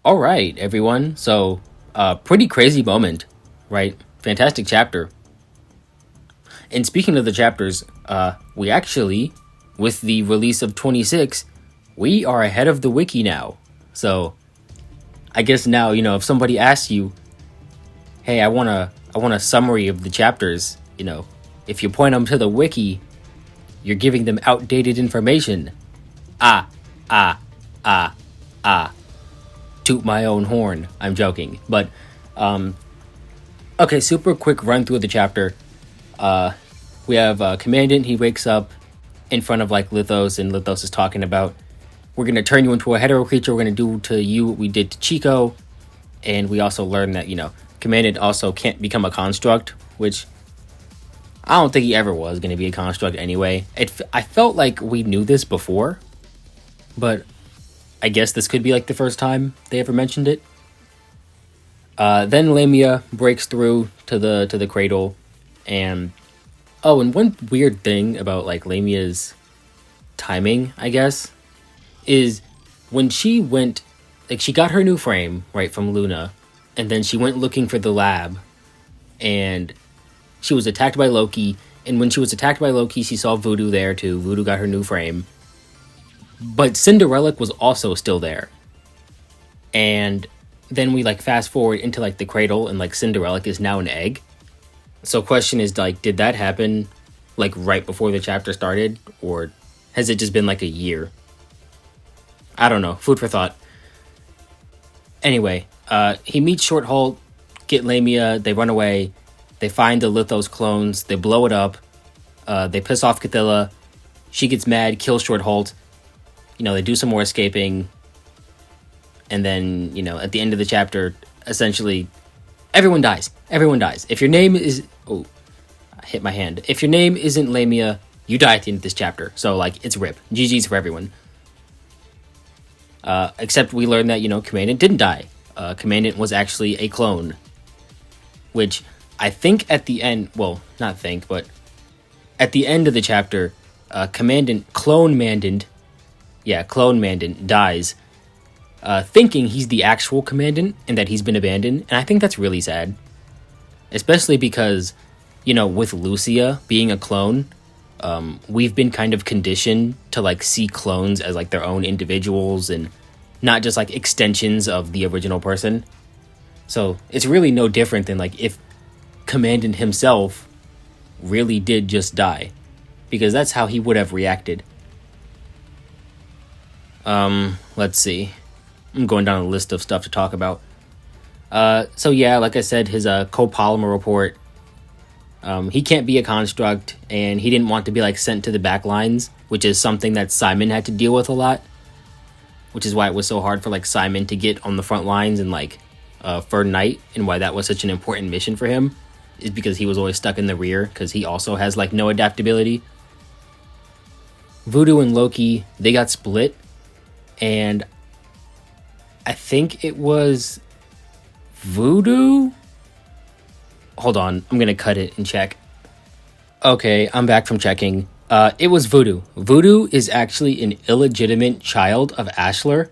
All right, everyone. So, pretty crazy moment, right? Fantastic chapter. And speaking of the chapters, we actually, with the release of 26, we are ahead of the wiki now. So, I guess now, if somebody asks you, "Hey, I want a summary of the chapters," if you point them to the wiki, you're giving them outdated information. Ah, ah, ah, ah. Toot my own horn. I'm joking, but okay. Super quick run through the chapter. We have Commandant. He wakes up in front of like Lithos, and Lithos is talking about, "We're gonna turn you into a hetero creature. We're gonna do to you what we did to Chico." And we also learn that Commandant also can't become a construct, which I don't think he ever was gonna be a construct anyway. I felt like we knew this before, but I guess this could be like the first time they ever mentioned it. Then Lameia breaks through to the cradle, and and one weird thing about like Lameia's timing, I guess, is when she went, like she got her new frame right from Luna, and then she went looking for the lab, and she was attacked by Loki. And when she was attacked by Loki, she saw Voodoo there too. Voodoo got her new frame, but Cinderella was also still there. And then we like fast forward into like the cradle, and like Cinderella is now an egg. So question is like, did that happen like right before the chapter started, or has it just been like a year? I don't know. Food for thought. Anyway, he meets Short Halt, get Lameia, they run away, they find the Lithos clones, they blow it up, they piss off Cthilla, she gets mad, kills Short Halt, they do some more escaping, and then, at the end of the chapter, essentially, everyone dies. Everyone dies. If your name is... Oh, I hit my hand. If your name isn't Lameia, you die at the end of this chapter. So, like, it's RIP. GG's for everyone. Except we learned that, Commandant didn't die. Commandant was actually a clone. Which I think at the end... Well, not think, but... At the end of the chapter, Clone Mandant dies, thinking he's the actual Commandant and that he's been abandoned. And I think that's really sad. Especially because, with Lucia being a clone, we've been kind of conditioned to like see clones as like their own individuals and not just like extensions of the original person. So it's really no different than like if Commandant himself really did just die, because that's how he would have reacted. Let's see. I'm going down a list of stuff to talk about. So yeah, like I said, his copolymer report. He can't be a construct, and he didn't want to be like sent to the back lines, which is something that Simon had to deal with a lot. Which is why it was so hard for like Simon to get on the front lines and like for Night, and why that was such an important mission for him, is because he was always stuck in the rear because he also has like no adaptability. Voodoo and Loki, they got split, and I think it was Voodoo? Hold on, I'm gonna cut it and check. Okay, I'm back from checking. It was Voodoo. Voodoo is actually an illegitimate child of Ashlar.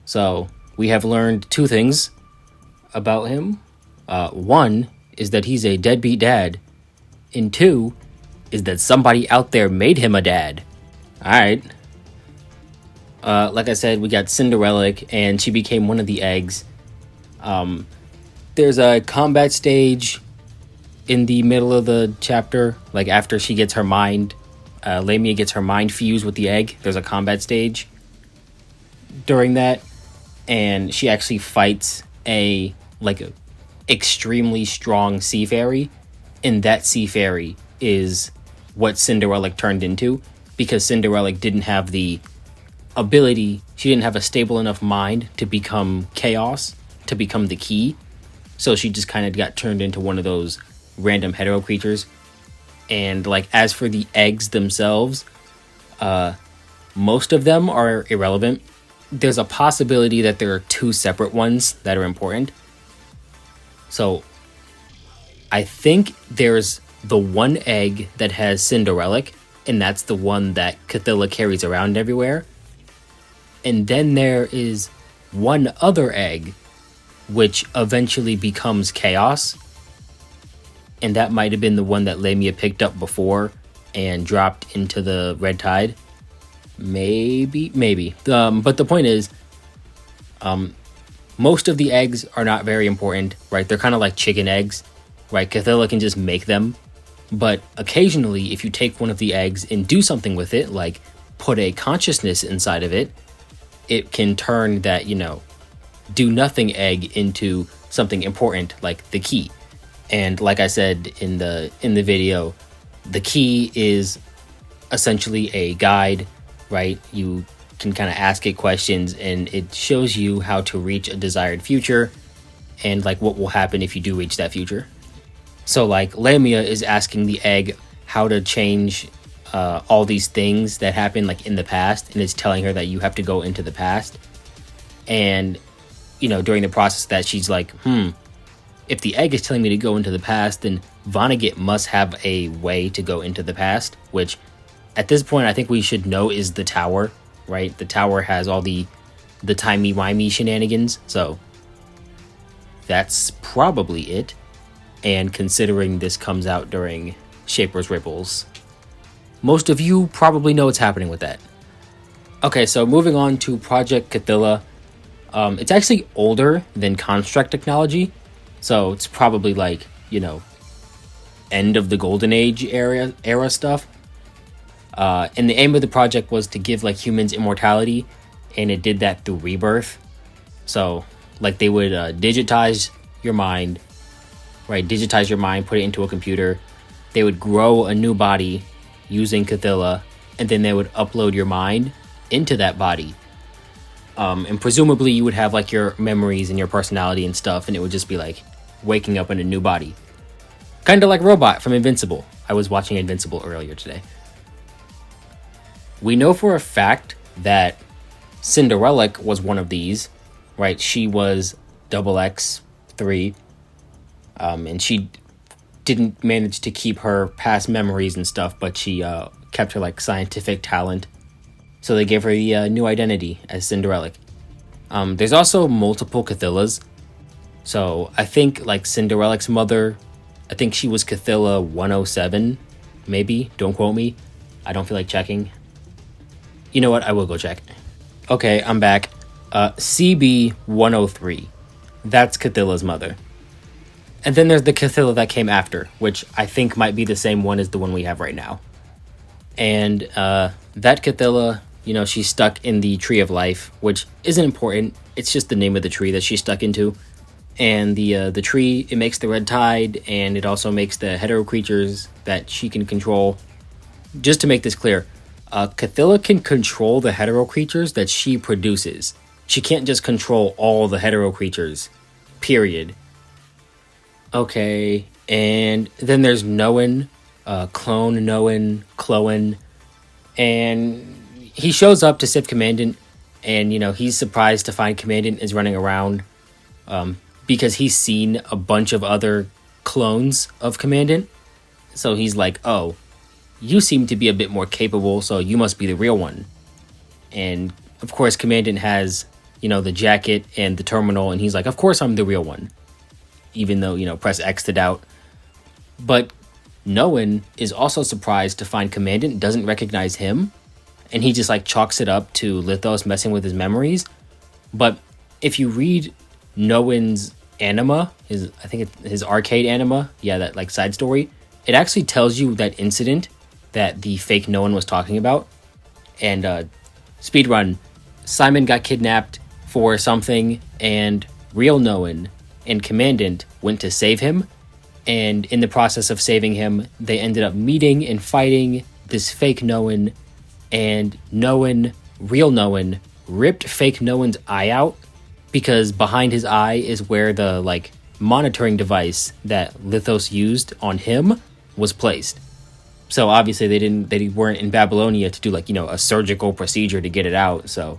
So, we have learned two things about him. One is that he's a deadbeat dad. And two is that somebody out there made him a dad. Alright. Like I said, we got Cinderella, and she became one of the eggs. There's a combat stage in the middle of the chapter, like after she gets her mind, Lameia gets her mind fused with the egg. There's a combat stage during that, and she actually fights a extremely strong sea fairy, and that sea fairy is what Cinderella turned into, because Cinderella didn't have the ability, she didn't have a stable enough mind to become chaos, to become the key, so she just kind of got turned into one of those random hetero creatures. And like, as for the eggs themselves, most of them are irrelevant. There's a possibility that there are two separate ones that are important. So I think there's the one egg that has Cinderella, and that's the one that Cthilla carries around everywhere. And then there is one other egg, which eventually becomes chaos. And that might have been the one that Lameia picked up before and dropped into the red tide. Maybe. But the point is, most of the eggs are not very important, right? They're kind of like chicken eggs, right? Cthilla can just make them. But occasionally, if you take one of the eggs and do something with it, like put a consciousness inside of it, it can turn that, do nothing egg into something important, like the key. And like I said in the video, the key is essentially a guide, right? You can kind of ask it questions and it shows you how to reach a desired future and like what will happen if you do reach that future. So like Lameia is asking the egg how to change all these things that happened like in the past, and it's telling her that you have to go into the past. And during the process that she's like, if the egg is telling me to go into the past, then Vonagget must have a way to go into the past, which at this point I think we should know is the tower, right? The tower has all the timey-wimey shenanigans, so that's probably it. And considering this comes out during Shaper's Ripples, most of you probably know what's happening with that. Okay, so moving on to Project Cthilla. It's actually older than Construct technology, so it's probably like, end of the Golden Age era stuff. And the aim of the project was to give like humans immortality, and it did that through rebirth. So like they would digitize your mind, right? Digitize your mind, put it into a computer. They would grow a new body using Cthilla, and then they would upload your mind into that body. And presumably you would have like your memories and your personality and stuff, and it would just be like waking up in a new body. Kind of like Robot from Invincible. I was watching Invincible earlier today. We know for a fact that Cinderella was one of these, right? She was XX3, and she didn't manage to keep her past memories and stuff, but she kept her like scientific talent. So they gave her the new identity as Cinderella. There's also multiple Cthillas. So I think like Cinderella's mother, I think she was Cthilla 107, maybe. Don't quote me. I don't feel like checking. You know what? I will go check. Okay, I'm back. CB 103. That's Cthilla's mother. And then there's the Cthilla that came after, which I think might be the same one as the one we have right now. And that Cthilla, she's stuck in the Tree of Life, which isn't important. It's just the name of the tree that she's stuck into. And the tree, it makes the red tide, and it also makes the hetero creatures that she can control. Just to make this clear, Cthilla can control the hetero creatures that she produces. She can't just control all the hetero creatures, period. Okay, and then there's Noan, Clone Noan, Cloan, and he shows up to save Commandant, and he's surprised to find Commandant is running around, because he's seen a bunch of other clones of Commandant. So he's like, oh, you seem to be a bit more capable, so you must be the real one. And of course Commandant has, the jacket and the terminal, and he's like, of course I'm the real one. Even though, press X to doubt. But Noan is also surprised to find Commandant doesn't recognize him, and he just like chalks it up to Lithos messing with his memories. But if you read Noan's anima, his arcade anima, that like side story, it actually tells you that incident that the fake Noan was talking about. And speedrun, Simon got kidnapped for something, and real Noan and Commandant went to save him, and in the process of saving him, they ended up meeting and fighting this fake Noan, and real Noan, ripped fake Noan's eye out, because behind his eye is where the like monitoring device that Lithos used on him was placed. So obviously they weren't in Babylonia to do like, a surgical procedure to get it out, so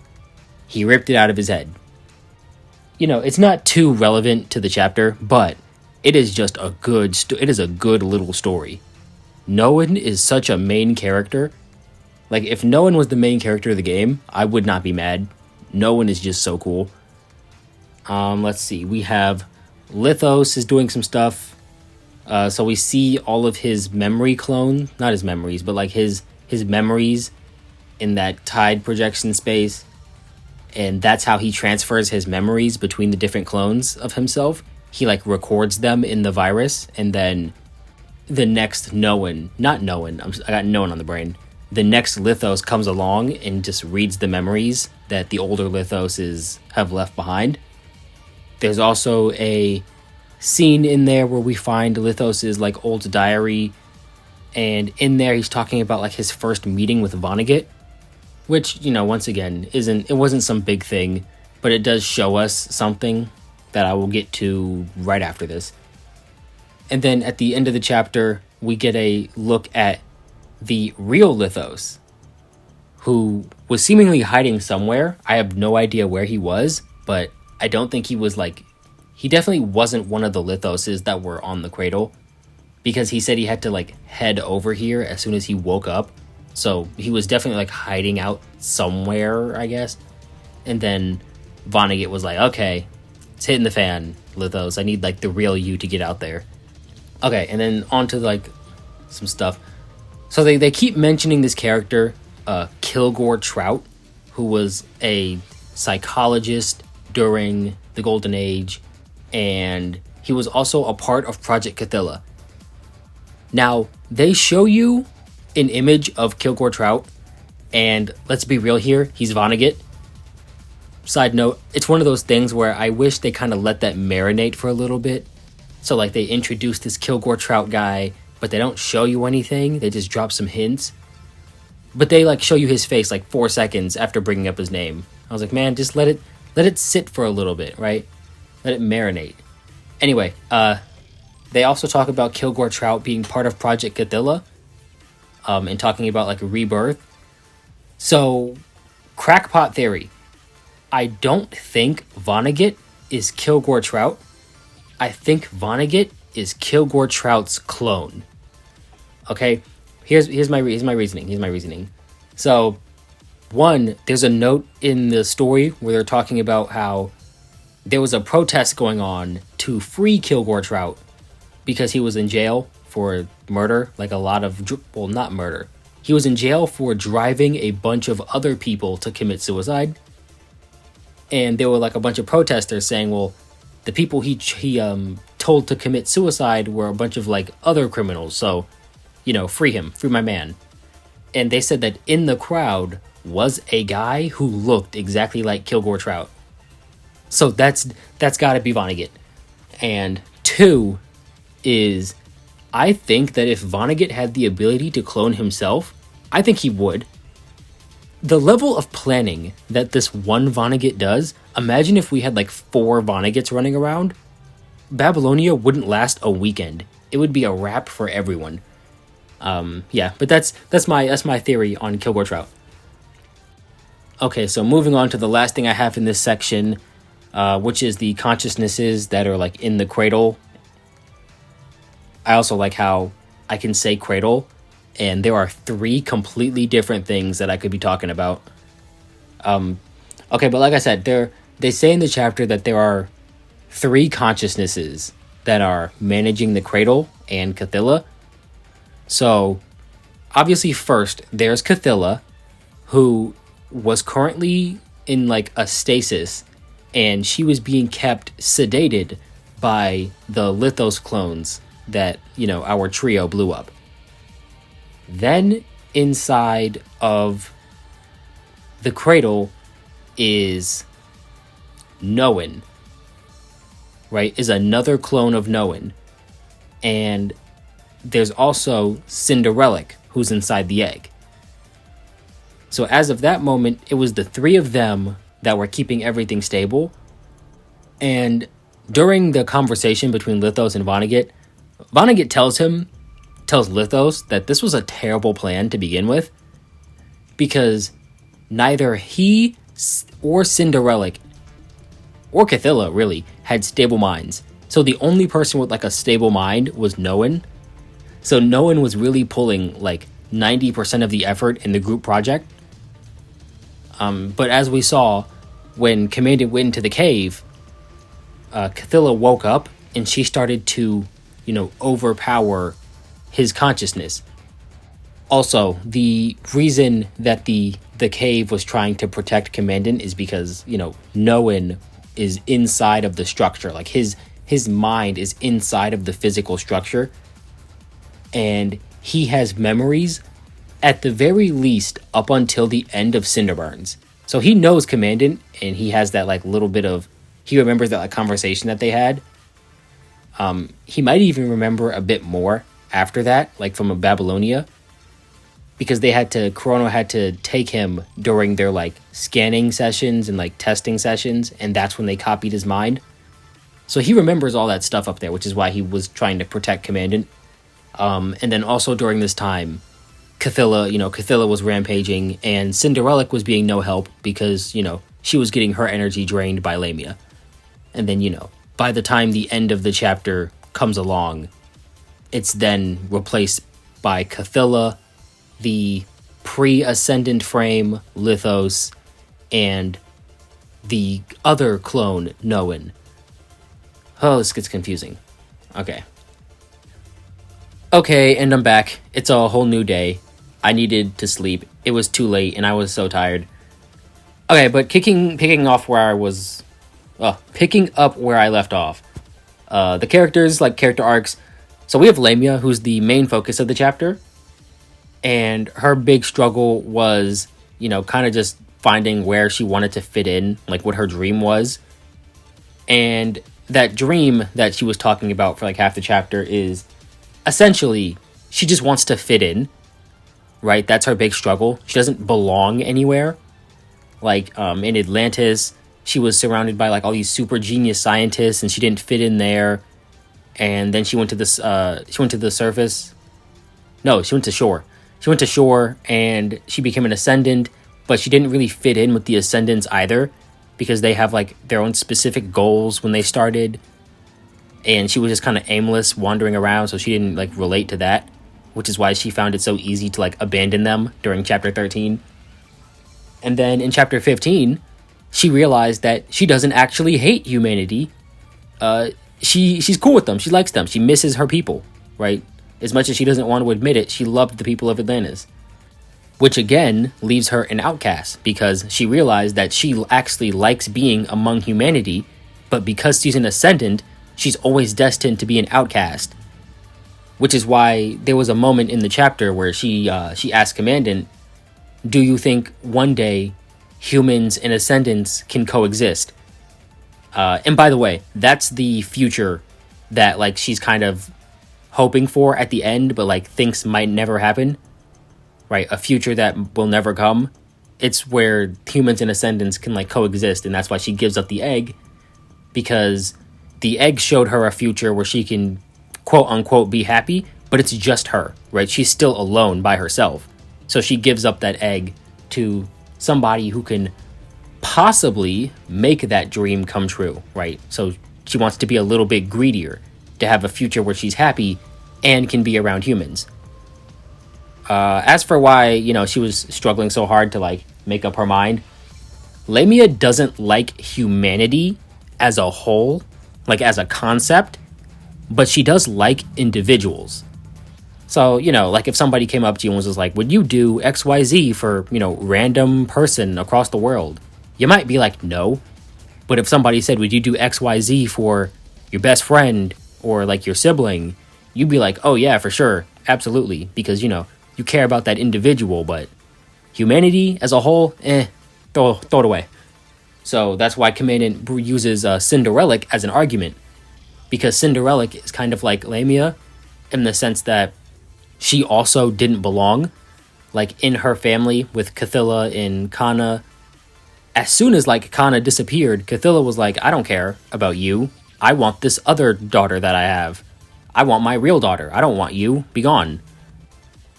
he ripped it out of his head. It's not too relevant to the chapter, but it is just a good little story. Noan is such a main character. Like, if Noan was the main character of the game, I would not be mad. Noan is just so cool. Let's see. We have Lithos is doing some stuff. So we see all of his memory clone, not his memories, but like his memories in that tide projection space. And that's how he transfers his memories between the different clones of himself. He like records them in the virus, and then the next Noan, not Noan, I got Noan on the brain. The next Lithos comes along and just reads the memories that the older Lithoses have left behind. There's also a scene in there where we find Lithos's like old diary, and in there he's talking about like his first meeting with Vonagget, which, you know, once again, it wasn't some big thing, but it does show us something that I will get to right after this. And then at the end of the chapter, we get a look at the real Lithos, who was seemingly hiding somewhere. I have no idea where he was, but I don't think he was like... He definitely wasn't one of the Lithoses that were on the Cradle, because he said he had to like head over here as soon as he woke up. So he was definitely like hiding out somewhere, I guess. And then Vonagget was like, okay, it's hitting the fan, Lithos. I need like the real you to get out there. Okay, and then on to like some stuff. So they keep mentioning this character, Kilgore Trout, who was a psychologist during the Golden Age, and he was also a part of Project Cthilla. Now, they show you an image of Kilgore Trout, and let's be real here, he's Vonagget. Side note, it's one of those things where I wish they kind of let that marinate for a little bit. So like they introduce this Kilgore Trout guy, but they don't show you anything, they just drop some hints. But they like show you his face like 4 seconds after bringing up his name. I was like, man, just let it sit for a little bit, right? Let it marinate. Anyway, they also talk about Kilgore Trout being part of Project Cthilla, and talking about like a rebirth. So, crackpot theory. I don't think Vonagget is Kilgore Trout. I think Vonagget is Kilgore Trout's clone. Okay, here's my reasoning. So, one, there's a note in the story where they're talking about how there was a protest going on to free Kilgore Trout because he was in jail for murder, like a lot of, well, not murder. He was in jail for driving a bunch of other people to commit suicide. And there were like a bunch of protesters saying, well, the people he told to commit suicide were a bunch of like other criminals. So, you know, free him, free my man. And they said that in the crowd was a guy who looked exactly like Kilgore Trout. So that's got to be Vonagget. And two is, I think that if Vonagget had the ability to clone himself, I think he would. The level of planning that this one Vonagget does, imagine if we had like 4 Vonaggets running around. Babylonia wouldn't last a weekend. It would be a wrap for everyone. Yeah, but that's my theory on Kilgore Trout. Okay, so moving on to the last thing I have in this section, which is the consciousnesses that are like in the Cradle. I also like how I can say Cradle, and there are 3 completely different things that I could be talking about. Okay, but like I said, they say in the chapter that there are 3 consciousnesses that are managing the Cradle and Cthilla. So, obviously first, there's Cthilla, who was currently in like a stasis, and she was being kept sedated by the Lithos clones that, you know, our trio blew up. Then inside of the Cradle is Noan, right? Is another clone of Noan. And there's also Cinderelic, who's inside the egg. So as of that moment, it was the 3 of them that were keeping everything stable. And during the conversation between Lithos and Vonagget, Vonagget tells Lithos that this was a terrible plan to begin with, because neither he or Cinderelic or Cthilla really had stable minds. So the only person with like a stable mind was Noan. So Noan was really pulling like 90% of the effort in the group project. But as we saw, when Commandant went into the cave, Cthilla woke up and she started to, overpower his consciousness. Also, the reason that the cave was trying to protect Commandant is because, Noan is inside of the structure. Like his mind is inside of the physical structure. And he has memories at the very least up until the end of Cinderburns. So he knows Commandant, and he has that like little bit of, he remembers that like conversation that they had. He might even remember a bit more after that, like from Babylonia, because Chrono had to take him during their like scanning sessions and like testing sessions, and that's when they copied his mind. So he remembers all that stuff up there, which is why he was trying to protect Commandant. And then also during this time, Cthilla was rampaging, and Cinderelic was being no help because, she was getting her energy drained by Lameia. And then, by the time the end of the chapter comes along, it's then replaced by Cthilla, the pre-Ascendant frame, Lithos, and the other clone, Noan. Oh, this gets confusing. Okay, and I'm back. It's a whole new day. I needed to sleep. It was too late, and I was so tired. Okay, but picking up where I left off. The characters, like character arcs. So we have Lameia, who's the main focus of the chapter. And her big struggle was, kind of just finding where she wanted to fit in, like what her dream was. And that dream that she was talking about for like half the chapter is essentially she just wants to fit in, right? That's her big struggle. She doesn't belong anywhere. Like in Atlantis, she was surrounded by like all these super genius scientists, and she didn't fit in there. And then she went to the surface. No, she went to shore. She went to shore, and she became an Ascendant, but she didn't really fit in with the Ascendants either, because they have like their own specific goals when they started, and she was just kind of aimless, wandering around, so she didn't like relate to that, which is why she found it so easy to like abandon them during chapter 13. And then in chapter 15, she realized that she doesn't actually hate humanity. She's cool with them. She likes them. She misses her people, right? As much as she doesn't want to admit it, she loved the people of Atlantis. Which again leaves her an outcast, because she realized that she actually likes being among humanity, but because she's an Ascendant, she's always destined to be an outcast. Which is why there was a moment in the chapter where she asked Commandant, do you think one day humans and Ascendants can coexist? And by the way, that's the future that like she's kind of hoping for at the end, but like thinks might never happen, right? A future that will never come. It's where humans and Ascendants can like coexist, and that's why she gives up the egg, because the egg showed her a future where she can quote unquote be happy, but it's just her, right? She's still alone by herself. So she gives up that egg to somebody who can possibly make that dream come true, right? So she wants to be a little bit greedier, to have a future where she's happy and can be around humans. As for why, she was struggling so hard to like make up her mind, Lameia doesn't like humanity as a whole, like as a concept, but she does like individuals. So, like if somebody came up to you and was just like, would you do XYZ for, random person across the world? You might be like, no. But if somebody said, would you do XYZ for your best friend or like your sibling? You'd be like, oh yeah, for sure. Absolutely. Because, you care about that individual, but humanity as a whole, throw it away. So that's why Commandant uses Cinderelic as an argument. Because Cinderelic is kind of like Lameia in the sense that she also didn't belong, like in her family with Cthilla and Kana. As soon as like Kana disappeared, Cthilla was like, I don't care about you. I want this other daughter that I have. I want my real daughter. I don't want you. Be gone.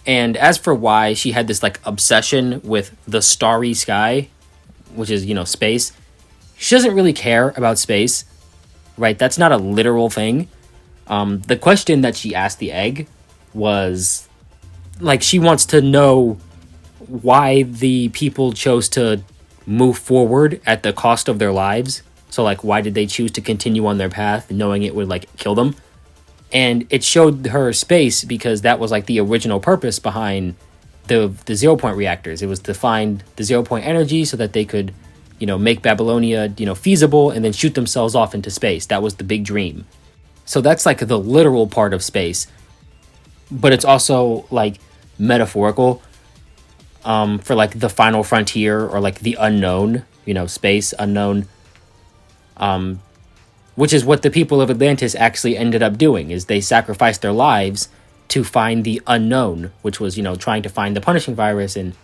And as for why she had this like obsession with the starry sky, which is, space, she doesn't really care about space, right? That's not a literal thing. The question that she asked the egg was like, she wants to know why the people chose to move forward at the cost of their lives. So like, why did they choose to continue on their path knowing it would like kill them? And it showed her space because that was like the original purpose behind the 0 point reactors. It was to find the 0 point energy so that they could, make Babylonia, feasible and then shoot themselves off into space. That was the big dream. So that's like the literal part of space. But it's also like metaphorical for like the final frontier or like the unknown, space unknown. Which is what the people of Atlantis actually ended up doing, is they sacrificed their lives to find the unknown, which was, trying to find the punishing virus, and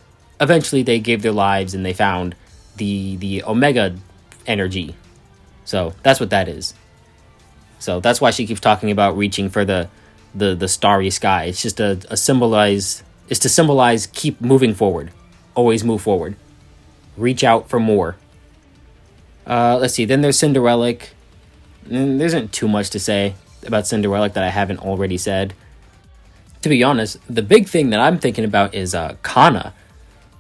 eventually they gave their lives and they found the Omega energy. So that's what that is. So that's why she keeps talking about reaching for the starry sky. It's just to symbolize keep moving forward. Always move forward. Reach out for more. Let's see, then there's Cinderellic. There isn't too much to say about Cinderellic that I haven't already said. To be honest, the big thing that I'm thinking about is Kana.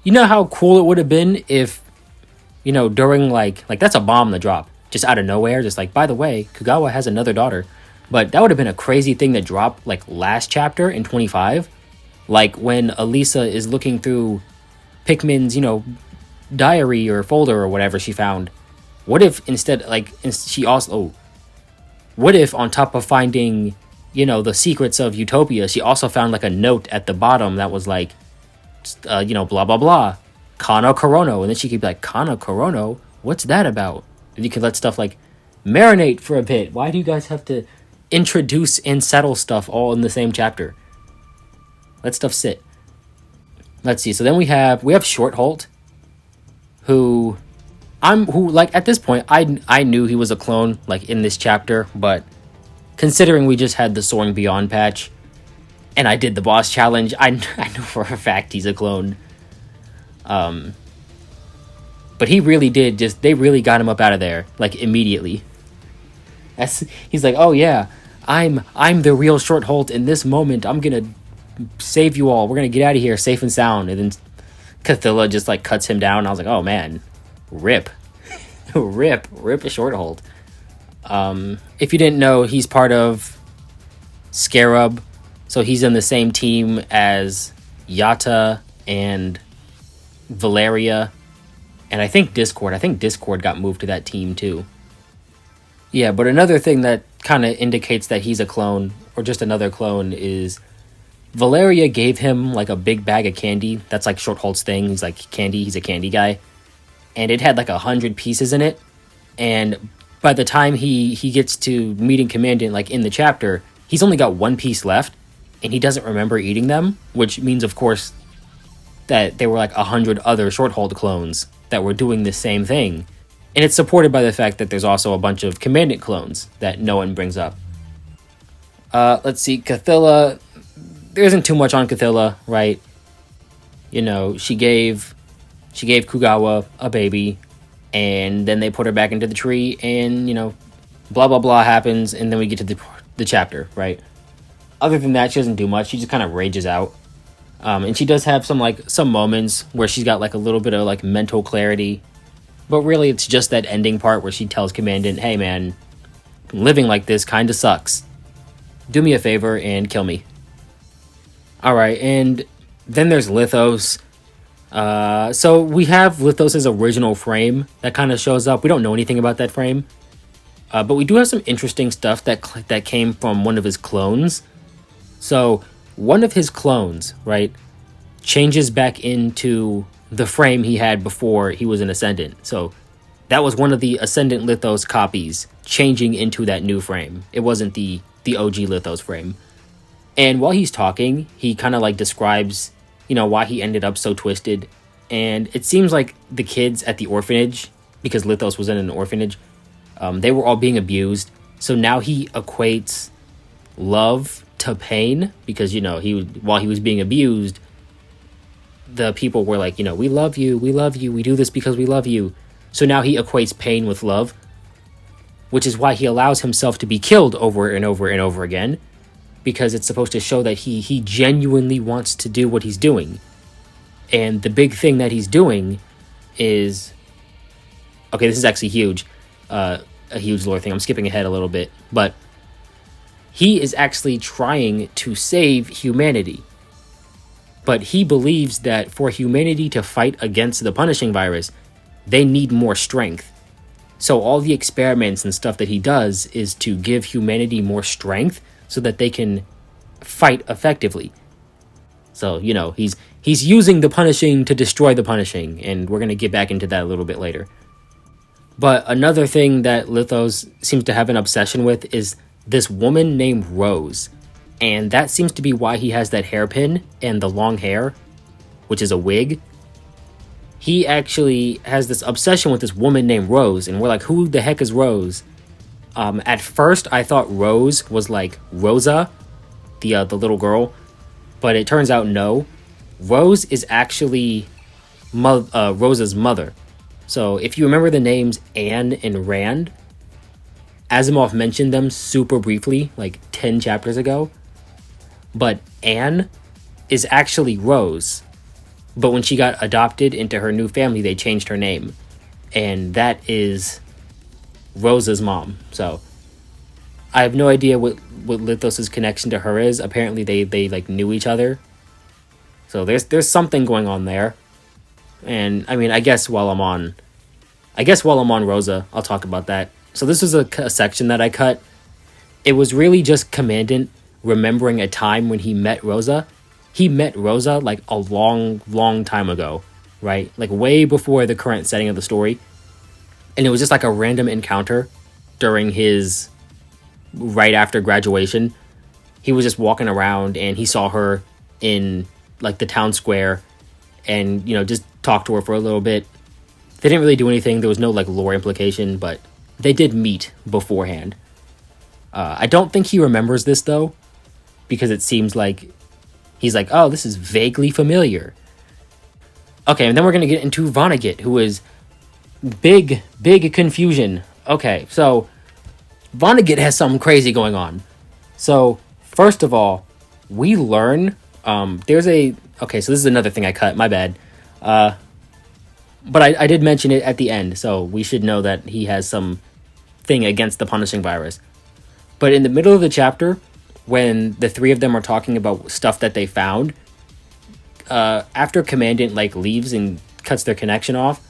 You know how cool it would have been if, during like that's a bomb to drop. Just out of nowhere, just like, by the way, Kugawa has another daughter. But that would have been a crazy thing to drop like last chapter in 25. Like when Elisa is looking through Pikmin's, diary or folder or whatever she found. What if instead, what if on top of finding, the secrets of Utopia, she also found like a note at the bottom that was like, blah, blah, blah, Kana Korono. And then she could be like, Kana Korono? What's that about? And you could let stuff like marinate for a bit. Why do you guys have to introduce and settle stuff all in the same chapter? Let stuff sit. Let's see. So then we have Shortholt, who at this point I knew he was a clone like in this chapter, but considering we just had the Soaring Beyond patch and I did the boss challenge, I know for a fact he's a clone. But he really did they really got him up out of there like immediately. He's like, oh yeah, I'm the real Shortholt in this moment. I'm gonna save you all. We're gonna get out of here safe and sound. And then Cthilla just like cuts him down. I was like, oh man, rip rip a Shortholt. If you didn't know, he's part of Scarab, so he's in the same team as Yatta and Valeria, and I think Discord got moved to that team too. Yeah, but another thing that kind of indicates that he's a clone, or just another clone, is Valeria gave him like a big bag of candy. That's like Shortholt's thing. He's like candy. He's a candy guy. And it had like 100 pieces in it. And by the time he gets to meeting Commandant, like in the chapter, he's only got one piece left. And he doesn't remember eating them. Which means, of course, that there were like 100 other Shorthold clones that were doing the same thing. And it's supported by the fact that there's also a bunch of Commandant clones that Noan brings up. Let's see, Cthilla. There isn't too much on Cthilla, right? She gave Kugawa a baby, and then they put her back into the tree, and, blah, blah, blah happens, and then we get to the chapter, right? Other than that, she doesn't do much. She just kind of rages out. And she does have some moments where she's got like a little bit of like mental clarity. But really, it's just that ending part where she tells Commandant, hey man, living like this kind of sucks. Do me a favor and kill me. Alright, and then there's Lithos. So we have Lithos' original frame that kind of shows up. We don't know anything about that frame. But we do have some interesting stuff that came from one of his clones. So one of his clones, right, changes back into the frame he had before he was an Ascendant. So that was one of the Ascendant Lithos copies changing into that new frame. It wasn't the OG Lithos frame. And while he's talking, he kind of like describes, why he ended up so twisted. And it seems like the kids at the orphanage, because Lithos was in an orphanage, they were all being abused. So now he equates love to pain, because, while he was being abused, the people were like, we love you, we do this because we love you. So now he equates pain with love, which is why he allows himself to be killed over and over and over again, because it's supposed to show that he genuinely wants to do what he's doing. And the big thing that he's doing is, okay, this is actually huge. a huge lore thing. I'm skipping ahead a little bit, but he is actually trying to save humanity. But he believes that for humanity to fight against the punishing virus, they need more strength. So all the experiments and stuff that he does is to give humanity more strength so that they can fight effectively. So, you know, he's using the punishing to destroy the punishing, and we're going to get back into that a little bit later. But another thing that Lithos seems to have an obsession with is this woman named Rose. And that seems to be why he has that hairpin and the long hair, which is a wig. He actually has this obsession with this woman named Rose, and we're like, who the heck is Rose? At first, I thought Rose was like Rosa, the little girl, but it turns out no. Rose is actually Rosa's mother. So if you remember the names Anne and Rand, Asimov mentioned them super briefly, like 10 chapters ago. But Anne is actually Rose. But when she got adopted into her new family, they changed her name. And that is Rosa's mom. So I have no idea what Lithos' connection to her is. Apparently they like knew each other. So there's something going on there. And I mean, I guess while I'm on Rosa, I'll talk about that. So this was a section that I cut. It was really just Commandant remembering a time when he met Rosa. He met Rosa like a long time ago, right? Like way before the current setting of the story. And it was just like a random encounter during his right after graduation. He was just walking around and he saw her in like the town square and, you know, just talked to her for a little bit. They didn't really do anything. There was no like lore implication, but they did meet beforehand. I don't think he remembers this though, because it seems like he's like, oh, this is vaguely familiar. Okay, and then we're going to get into Vonagget, who is big confusion. Okay, so Vonagget has something crazy going on. So, first of all, we learn, okay, so this is another thing I cut, my bad. But I did mention it at the end, so we should know that he has some thing against the punishing virus. But in the middle of the chapter, when the three of them are talking about stuff that they found, after Commandant like leaves and cuts their connection off,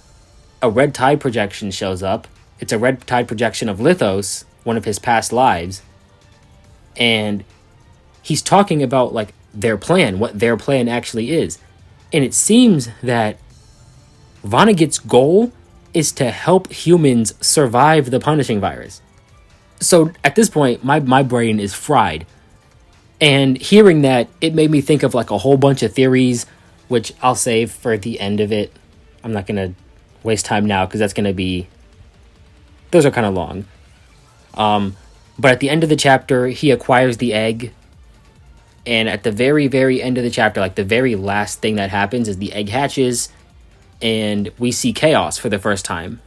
a red tide projection shows up. It's a red tide projection of Lithos, one of his past lives, and he's talking about like their plan, what their plan actually is. And it seems that Vonagget's goal is to help humans survive the punishing virus. So at this point, my brain is fried. And hearing that, it made me think of like a whole bunch of theories, which I'll save for the end of it. I'm not going to waste time now because those are kind of long. But at the end of the chapter, he acquires the egg. And at the very, very end of the chapter, like the very last thing that happens is the egg hatches and we see chaos for the first time.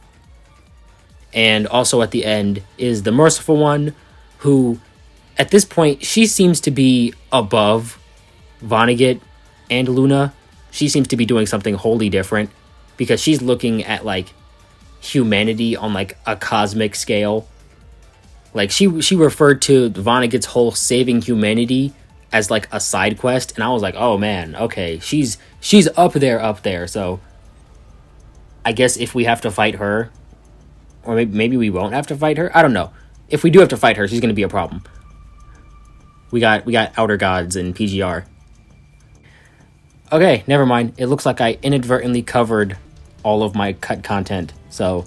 And also at the end is the Merciful One, who at this point, she seems to be above Vonagget and Luna. She seems to be doing something wholly different because she's looking at like humanity on like a cosmic scale. Like she referred to Vonagget's whole saving humanity as like a side quest, and I was like, oh man, okay, she's up there. So I guess if we have to fight her, or maybe we won't have to fight her. I don't know. If we do have to fight her, she's going to be a problem. We got Outer Gods and PGR. Okay, never mind. It looks like I inadvertently covered all of my cut content. So,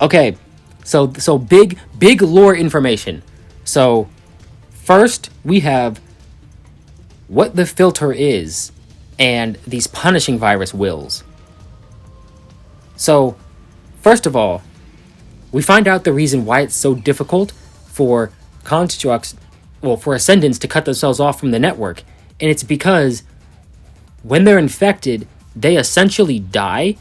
okay. So big lore information. So, first we have what the filter is and these punishing virus wills. So, first of all, we find out the reason why it's so difficult for constructs, for Ascendants to cut themselves off from the network. And it's because when they're infected, they essentially die,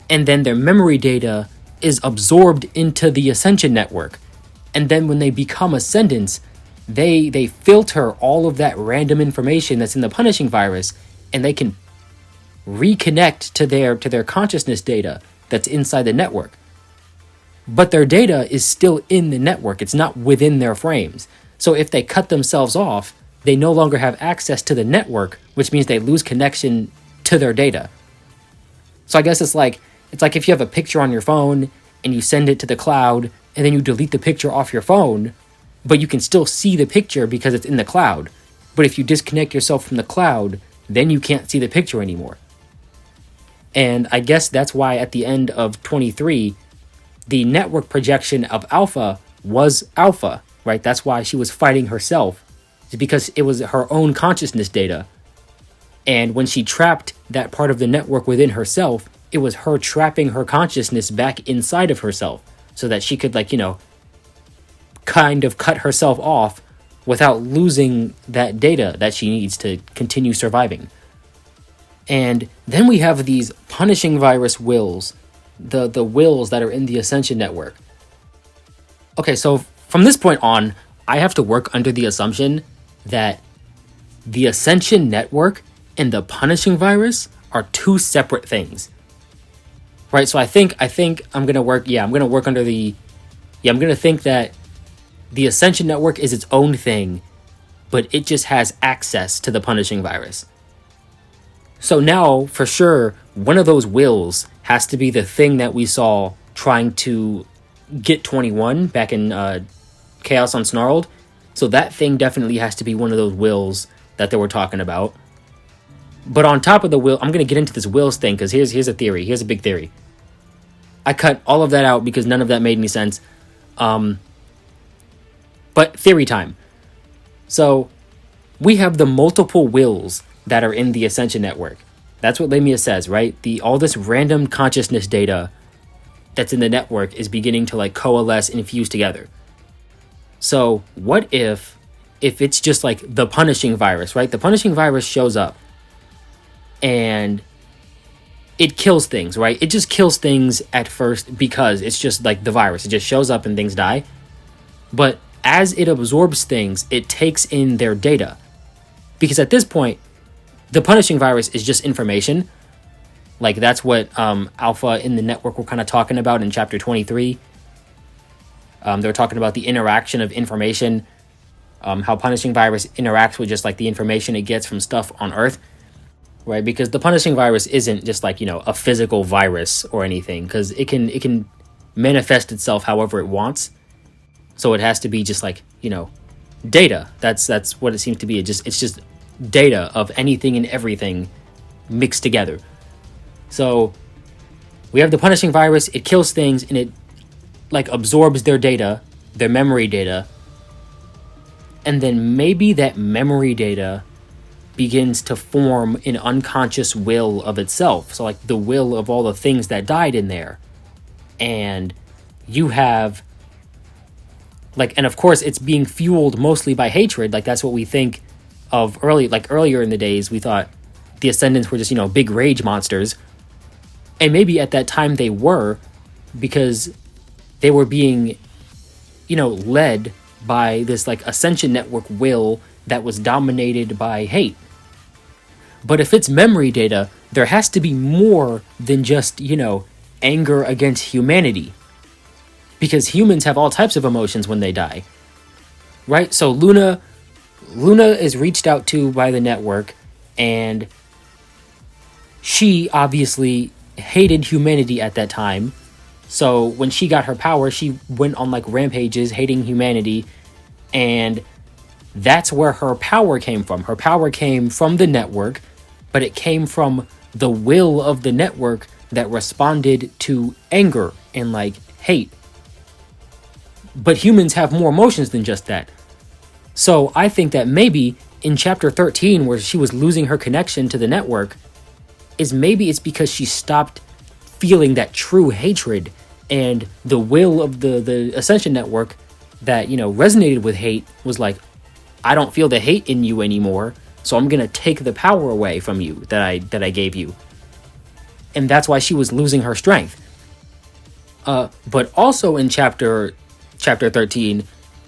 and then their memory data is absorbed into the Ascension network. And then when they become Ascendants, they filter all of that random information that's in the punishing virus, and they can reconnect to their consciousness data that's inside the network. but their data is still in the network. It's not within their frames. So if they cut themselves off, they no longer have access to the network, which means they lose connection to their data. So I guess it's like if you have a picture on your phone and you send it to the cloud and then you delete the picture off your phone, but you can still see the picture because it's in the cloud. But if you disconnect yourself from the cloud, then you can't see the picture anymore. And I guess that's why at the end of 23, the network projection of Alpha was Alpha, right? That's why she was fighting herself, because it was her own consciousness data. And when she trapped that part of the network within herself, it was her trapping her consciousness back inside of herself so that she could, kind of cut herself off without losing that data that she needs to continue surviving. And then we have these punishing virus wills, the wills that are in the Ascension network. Okay, so from this point on, I have to work under the assumption that the Ascension network and the punishing virus are two separate things. Right, so I think I'm going to work, I'm going to work under the, I'm going to think that the Ascension network is its own thing, but it just has access to the punishing virus. So now, for sure, one of those wills has to be the thing that we saw trying to get 21 back in Chaos Unsnarled. So that thing definitely has to be one of those wills that they were talking about. But on top of the will, I'm going to get into this wills thing, because here's a theory. Here's a big theory. I cut all of that out because none of that made any sense. But theory time. So we have the multiple wills that are in the Ascension network. That's what Lameia says, right? All this random consciousness data that's in the network is beginning to coalesce and fuse together. So what if it's just the punishing virus, right? The punishing virus shows up and it kills things, right? It just kills things at first because it's just the virus. It just shows up and things die. But as it absorbs things, it takes in their data. Because at this point, the punishing virus is just information. That's what Alpha in the network were kind of talking about in chapter 23. They were talking about the interaction of information, how punishing virus interacts with just the information it gets from stuff on Earth, right? Because the punishing virus isn't just a physical virus or anything, because it can manifest itself however it wants. So it has to be just data. That's what it seems to be. It's just data of anything and everything mixed together. So we have the punishing virus. It kills things and it absorbs their data, their memory data, and then maybe that memory data begins to form an unconscious will of itself. So the will of all the things that died in there. And you have and of course it's being fueled mostly by hatred. That's what we think of earlier in the days. We thought the Ascendants were just, big rage monsters. And maybe at that time they were, because they were being, led by this Ascension network will that was dominated by hate. But if it's memory data, there has to be more than just, anger against humanity. Because humans have all types of emotions when they die. Right? So Luna is reached out to by the network, and she obviously hated humanity at that time. So when she got her power, she went on rampages hating humanity, and that's where her power came from. Her power came from the network, but it came from the will of the network that responded to anger and hate. But humans have more emotions than just that. So I think that maybe in chapter 13, where she was losing her connection to the network, maybe it's because she stopped feeling that true hatred, and the will of the Ascension network that, resonated with hate was I don't feel the hate in you anymore, so I'm going to take the power away from you that I gave you. And that's why she was losing her strength. But also in chapter 13,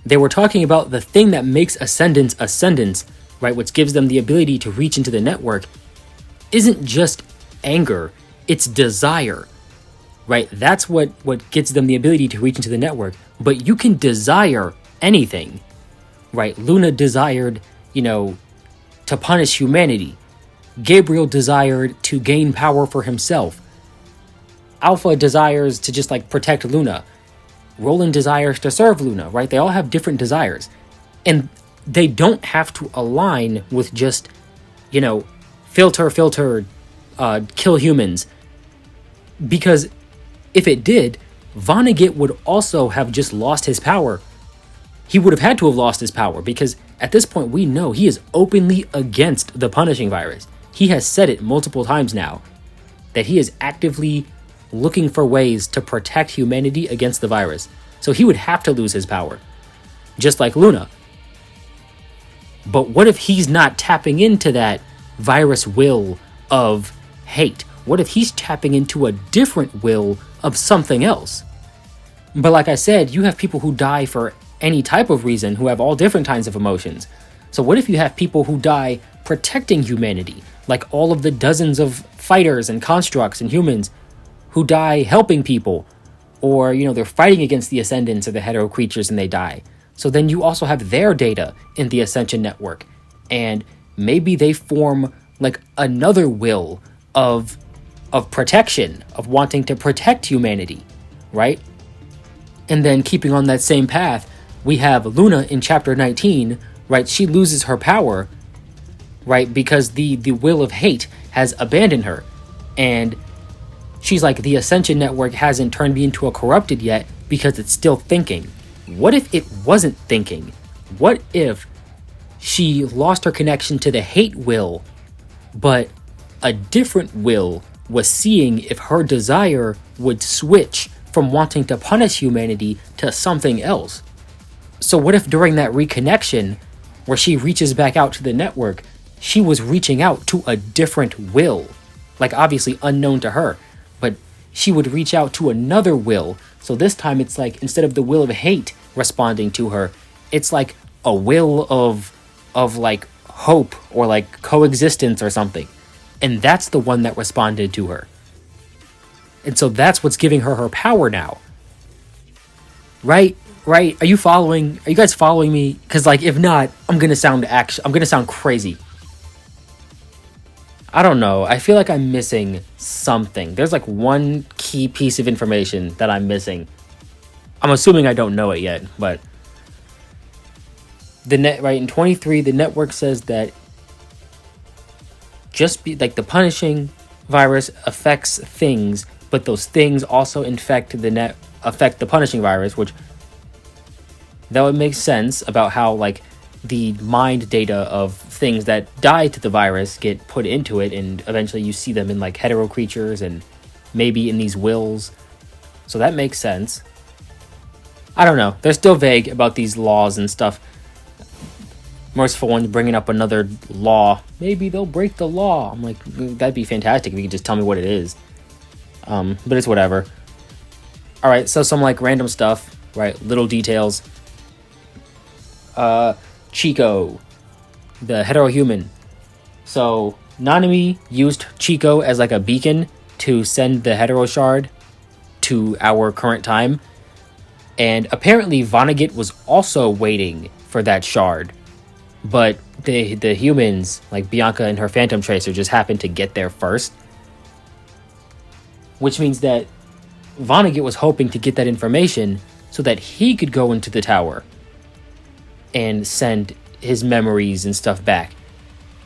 they were talking about the thing that makes ascendants, right, which gives them the ability to reach into the network, isn't just anger, it's desire. right? That's what gets them the ability to reach into the network. But you can desire anything, right? Luna desired, to punish humanity. Gabriel desired to gain power for himself. Alpha desires to just protect Luna. Roland desires to serve Luna, right? They all have different desires. And they don't have to align with just, filter, kill humans. Because if it did, Vonagget would also have just lost his power. He would have had to have lost his power because at this point we know he is openly against the punishing virus. He has said it multiple times now that he is actively looking for ways to protect humanity against the virus. So he would have to lose his power, just like Luna. But what if he's not tapping into that virus will of hate? What if he's tapping into a different will of something else? But like I said, you have people who die for any type of reason who have all different kinds of emotions. So what if you have people who die protecting humanity, like all of the dozens of fighters and constructs and humans who die helping people, or they're fighting against the Ascendants or the hetero creatures and they die. So then you also have their data in the Ascension network, and maybe they form another will of protection, of wanting to protect humanity, right? And then keeping on that same path, we have Luna in chapter 19, right? She loses her power, right? Because the will of hate has abandoned her. And she's like, the Ascension network hasn't turned me into a corrupted yet because it's still thinking. What if it wasn't thinking? What if she lost her connection to the hate will, but a different will was seeing if her desire would switch from wanting to punish humanity to something else? So what if during that reconnection, where she reaches back out to the network, she was reaching out to a different will? Obviously unknown to her, but she would reach out to another will. So this time it's instead of the will of hate responding to her, it's a will of hope or coexistence or something. And that's the one that responded to her. And so that's what's giving her her power now. Right? Are you following? Are you guys following me? Because if not, I'm gonna sound crazy. I don't know. I feel like I'm missing something. There's one key piece of information that I'm missing. I'm assuming I don't know it yet, but in 23, the network says that just the punishing virus affects things, but those things also affect the punishing virus, which that would make sense about how the mind data of things that die to the virus get put into it, and eventually you see them in hetero creatures and maybe in these wills. So that makes sense. I don't know. They're still vague about these laws and stuff. Merciful One bringing up another law. Maybe they'll break the law. I'm that'd be fantastic if you could just tell me what it is. But it's whatever. Alright, so some random stuff, right? Little details. Chico, the hetero human. So Nanami used Chico as a beacon to send the hetero shard to our current time. And apparently Vonagget was also waiting for that shard. But the humans, Bianca and her Phantom Tracer, just happened to get there first. Which means that Vonagget was hoping to get that information so that he could go into the tower and send his memories and stuff back.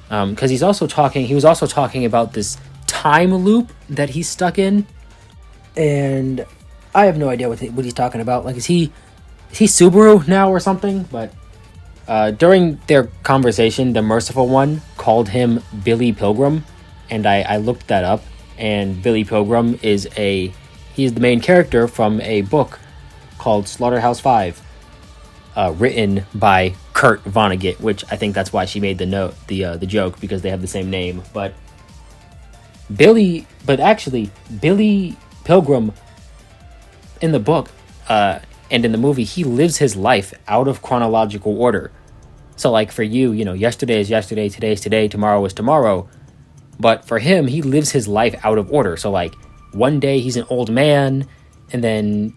Because he was also talking about this time loop that he's stuck in. And I have no idea what he's talking about. Is he Subaru now or something? But during their conversation, the Merciful One called him Billy Pilgrim, and I looked that up. And Billy Pilgrim is the main character from a book called Slaughterhouse 5, written by Kurt Vonnegut, which I think that's why she made the joke, because they have the same name. But Billy Pilgrim in the book and in the movie, he lives his life out of chronological order. So for you, yesterday is yesterday, today is today, tomorrow is tomorrow. But for him, he lives his life out of order. So one day he's an old man, and then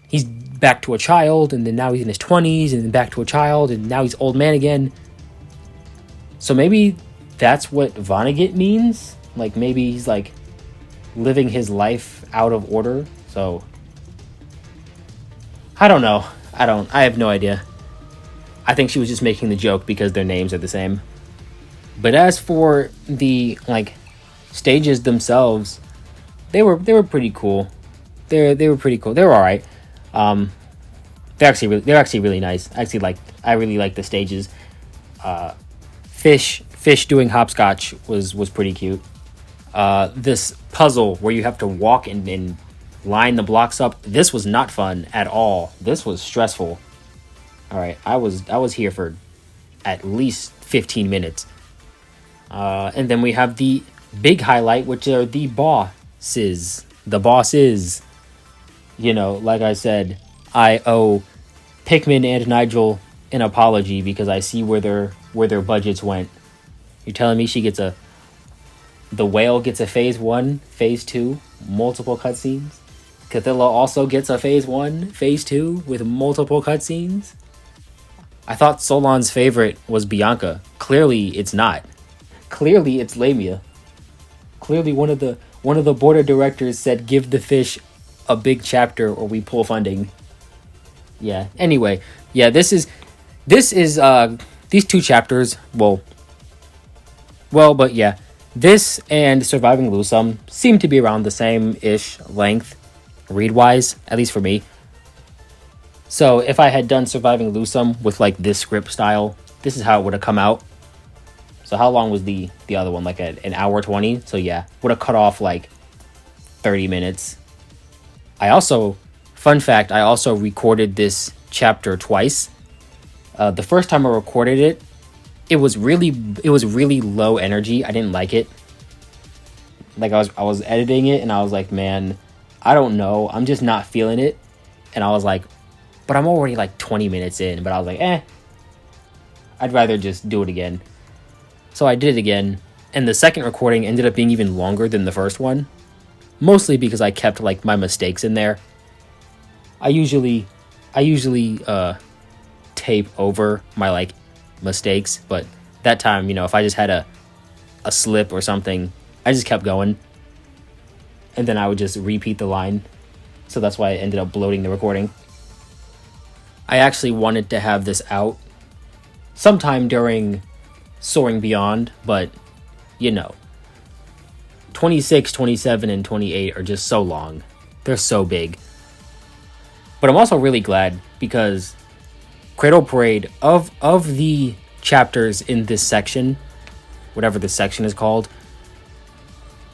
he's back to a child, and then now he's in his 20s, and then back to a child, and now he's old man again. So maybe that's what Vonagget means. Like, maybe he's like living his life out of order. So I don't know. I have no idea. I think she was just making the joke because their names are the same. But as for the like stages themselves, they were pretty cool. They were pretty cool. They were all right. They're actually really nice. I really like the stages. Fish doing hopscotch was pretty cute. This puzzle where you have to walk and line the blocks up. This was not fun at all. This was stressful. All right, I was here for at least 15 minutes. And then we have the big highlight, which are the bosses. The bosses. You know, like I said, I owe Pikmin and Nigel an apology because I see where their budgets went. You're telling me the whale gets a phase 1, phase 2, multiple cutscenes? Cthilla also gets a phase 1, phase 2 with multiple cutscenes? I thought Solon's favorite was Bianca. Clearly it's not. Clearly it's Lameia. Clearly one of the board of directors said give the fish a big chapter or we pull funding. Yeah. Anyway, yeah, this is these two chapters, but yeah. This and Surviving Lusum seem to be around the same-ish length, read-wise, at least for me. So if I had done Surviving Lusum with like this script style, this is how it would have come out. So how long was the other one? Like an hour 20? So yeah, would have cut off like 30 minutes. Fun fact, I also recorded this chapter twice. The first time I recorded it, it was really low energy. I didn't like it. Like I was editing it and I was like, man, I don't know. I'm just not feeling it. And I was like, but I'm already like 20 minutes in. But I was like, I'd rather just do it again. So I did it again. And the second recording ended up being even longer than the first one. Mostly because I kept like my mistakes in there. I usually tape over my like mistakes, but that time, you know, if I just had a slip or something, I just kept going. And then I would just repeat the line. So that's why I ended up bloating the recording. I actually wanted to have this out sometime during Soaring Beyond, but you know, 26, 27, and 28 are just so long. They're so big. But I'm also really glad because Cradle Parade, of the chapters in this section, whatever this section is called,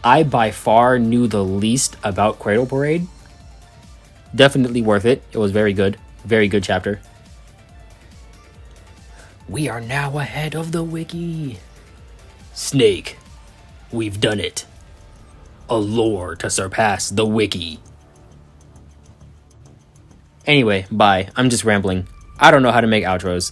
I by far knew the least about Cradle Parade. Definitely worth it. It was very good. Very good chapter. We are now ahead of the wiki. Snake, we've done it. A lore to surpass the wiki. Anyway, bye. I'm just rambling. I don't know how to make outros.